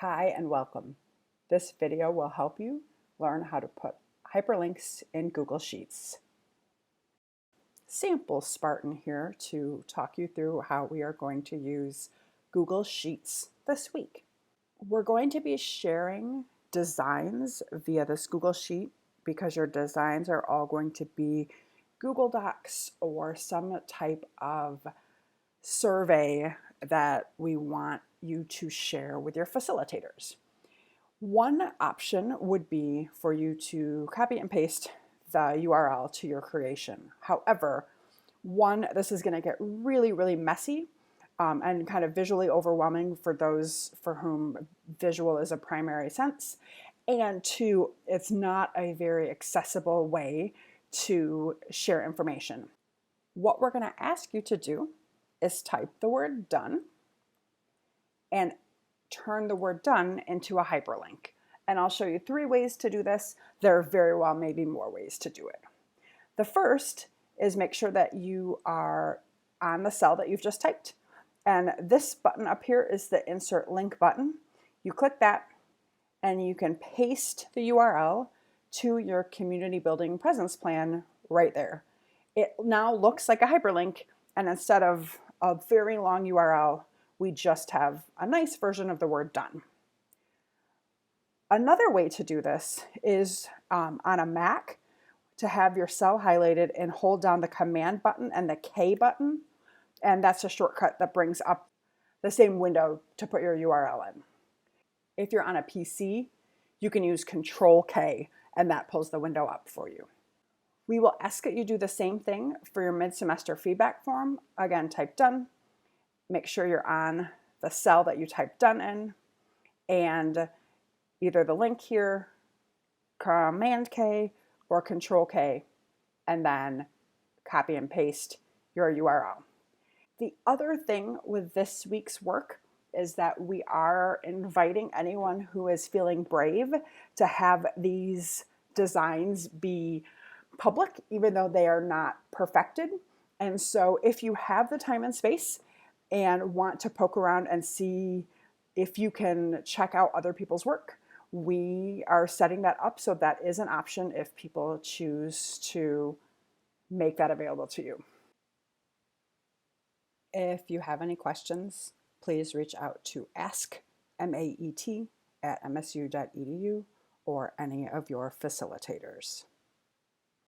Hi and welcome. This video will help you learn how to put hyperlinks in Google Sheets. Sample Spartan here to talk you through how we are going to use Google Sheets this week. We're going to be sharing designs via this Google Sheet because your designs are all going to be Google Docs or some type of survey that we want you to share with your facilitators. One option would be for you to copy and paste the URL to your creation. However, this is going to get really messy and kind of visually overwhelming for those for whom visual is a primary sense. And two, it's not a very accessible way to share information. What we're going to ask you to do is type the word done and turn the word done into a hyperlink. And I'll show you 3 ways to do this. There very well may be more ways to do it. The first is make sure that you are on the cell that you've just typed. And this button up here is the insert link button. You click that and you can paste the URL to your community building presence plan right there. It now looks like a hyperlink, and instead of a very long URL, we just have a nice version of the word done. Another way to do this is on a Mac to have your cell highlighted and hold down the Command button and the K button, and that's a shortcut that brings up the same window to put your URL in. If you're on a PC, you can use Control K and that pulls the window up for you. We will ask that you do the same thing for your mid-semester feedback form. Again, type done. Make sure you're on the cell that you typed done in, and either the link here, Command K or Control K, and then copy and paste your URL. The other thing with this week's work is that we are inviting anyone who is feeling brave to have these designs be public, even though they are not perfected. And so if you have the time and space and want to poke around and see if you can check out other people's work, we are setting that up so that is an option if people choose to make that available to you. If you have any questions, please reach out to askmaet@msu.edu or any of your facilitators.